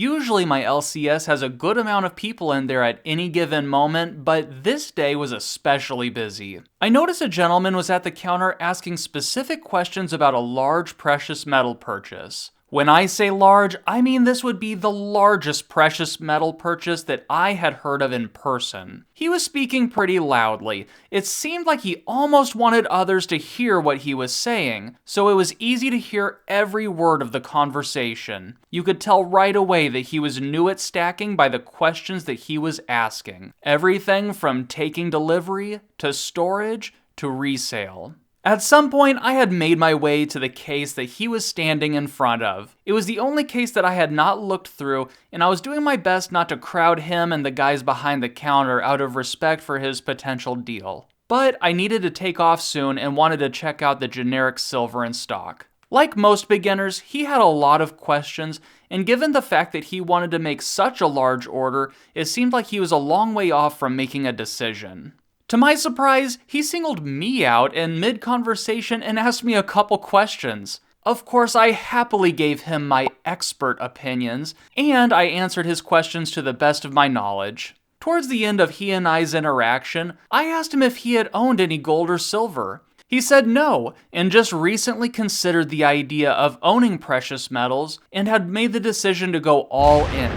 Usually my LCS has a good amount of people in there at any given moment, but this day was especially busy. I noticed a gentleman was at the counter asking specific questions about a large precious metal purchase. When I say large, I mean this would be the largest precious metal purchase that I had heard of in person. He was speaking pretty loudly. It seemed like he almost wanted others to hear what he was saying, so it was easy to hear every word of the conversation. You could tell right away that he was new at stacking by the questions that he was asking. Everything from taking delivery, to storage, to resale. At some point, I had made my way to the case that he was standing in front of. It was the only case that I had not looked through, and I was doing my best not to crowd him and the guys behind the counter out of respect for his potential deal. But I needed to take off soon and wanted to check out the generic silver in stock. Like most beginners, he had a lot of questions, and given the fact that he wanted to make such a large order, it seemed like he was a long way off from making a decision. To my surprise, he singled me out in mid-conversation and asked me a couple questions. Of course, I happily gave him my expert opinions, and I answered his questions to the best of my knowledge. Towards the end of he and I's interaction, I asked him if he had owned any gold or silver. He said no, and just recently considered the idea of owning precious metals and had made the decision to go all in.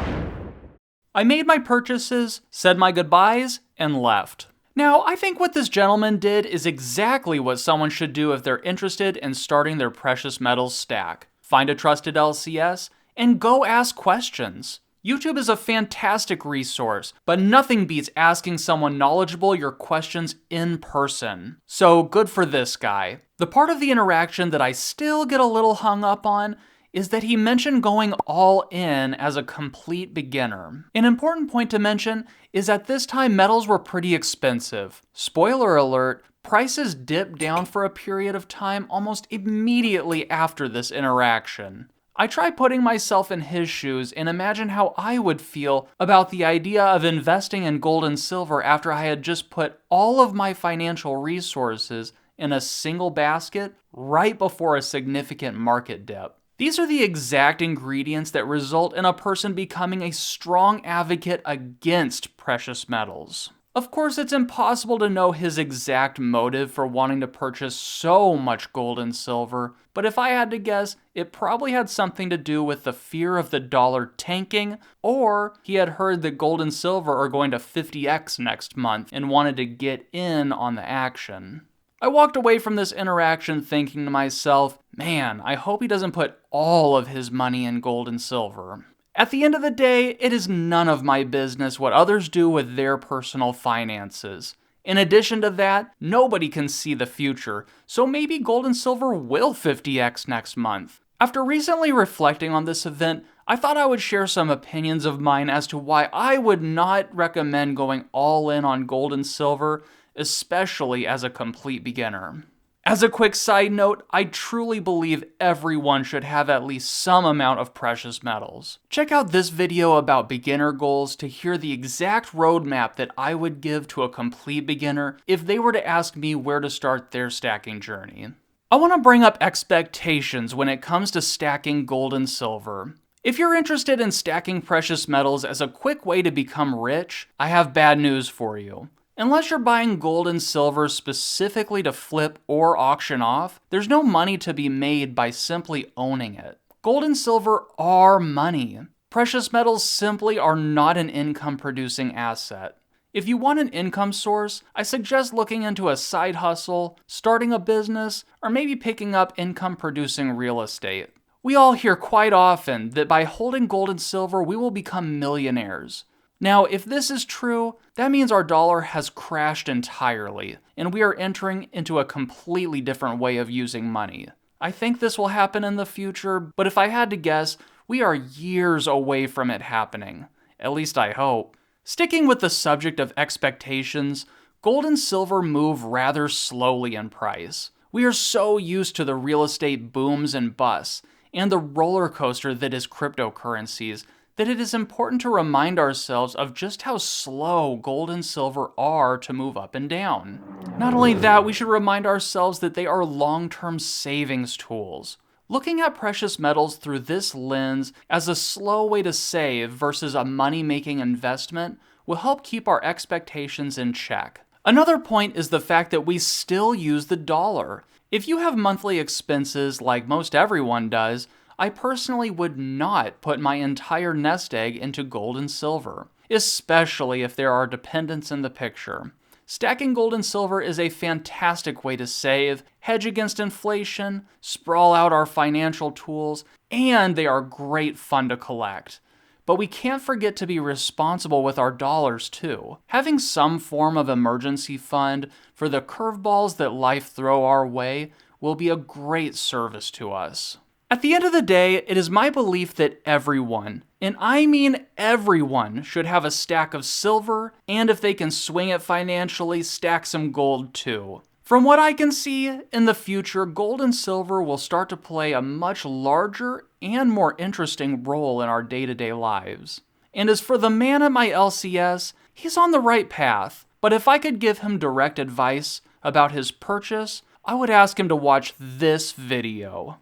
I made my purchases, said my goodbyes, and left. Now, I think what this gentleman did is exactly what someone should do if they're interested in starting their precious metals stack. Find a trusted LCS and go ask questions. YouTube is a fantastic resource, but nothing beats asking someone knowledgeable your questions in person. So good for this guy. The part of the interaction that I still get a little hung up on is that he mentioned going all in as a complete beginner. An important point to mention is at this time metals were pretty expensive. Spoiler alert, prices dipped down for a period of time almost immediately after this interaction. I try putting myself in his shoes and imagine how I would feel about the idea of investing in gold and silver after I had just put all of my financial resources in a single basket right before a significant market dip. These are the exact ingredients that result in a person becoming a strong advocate against precious metals. Of course, it's impossible to know his exact motive for wanting to purchase so much gold and silver, but if I had to guess, it probably had something to do with the fear of the dollar tanking, or he had heard that gold and silver are going to 50x next month and wanted to get in on the action. I walked away from this interaction thinking to myself, man, I hope he doesn't put all of his money in gold and silver. At the end of the day, it is none of my business what others do with their personal finances. In addition to that, nobody can see the future, so maybe gold and silver will 50x next month. After recently reflecting on this event, I thought I would share some opinions of mine as to why I would not recommend going all in on gold and silver, especially as a complete beginner. As a quick side note, I truly believe everyone should have at least some amount of precious metals. Check out this video about beginner goals to hear the exact roadmap that I would give to a complete beginner if they were to ask me where to start their stacking journey. I want to bring up expectations when it comes to stacking gold and silver. If you're interested in stacking precious metals as a quick way to become rich, I have bad news for you. Unless you're buying gold and silver specifically to flip or auction off, there's no money to be made by simply owning it. Gold and silver are money. Precious metals simply are not an income-producing asset. If you want an income source, I suggest looking into a side hustle, starting a business, or maybe picking up income-producing real estate. We all hear quite often that by holding gold and silver, we will become millionaires. Now, if this is true, that means our dollar has crashed entirely, and we are entering into a completely different way of using money. I think this will happen in the future, but if I had to guess, we are years away from it happening. At least I hope. Sticking with the subject of expectations, gold and silver move rather slowly in price. We are so used to the real estate booms and busts, and the roller coaster that is cryptocurrencies, that it is important to remind ourselves of just how slow gold and silver are to move up and down. Not only that, we should remind ourselves that they are long-term savings tools. Looking at precious metals through this lens as a slow way to save versus a money-making investment will help keep our expectations in check. Another point is the fact that we still use the dollar. If you have monthly expenses like most everyone does, I personally would not put my entire nest egg into gold and silver, especially if there are dependents in the picture. Stacking gold and silver is a fantastic way to save, hedge against inflation, sprawl out our financial tools, and they are great fun to collect. But we can't forget to be responsible with our dollars too. Having some form of emergency fund for the curveballs that life throw our way will be a great service to us. At the end of the day, it is my belief that everyone, and I mean everyone, should have a stack of silver, and if they can swing it financially, stack some gold too. From what I can see, in the future, gold and silver will start to play a much larger and more interesting role in our day-to-day lives. And as for the man at my LCS, he's on the right path, but if I could give him direct advice about his purchase, I would ask him to watch this video.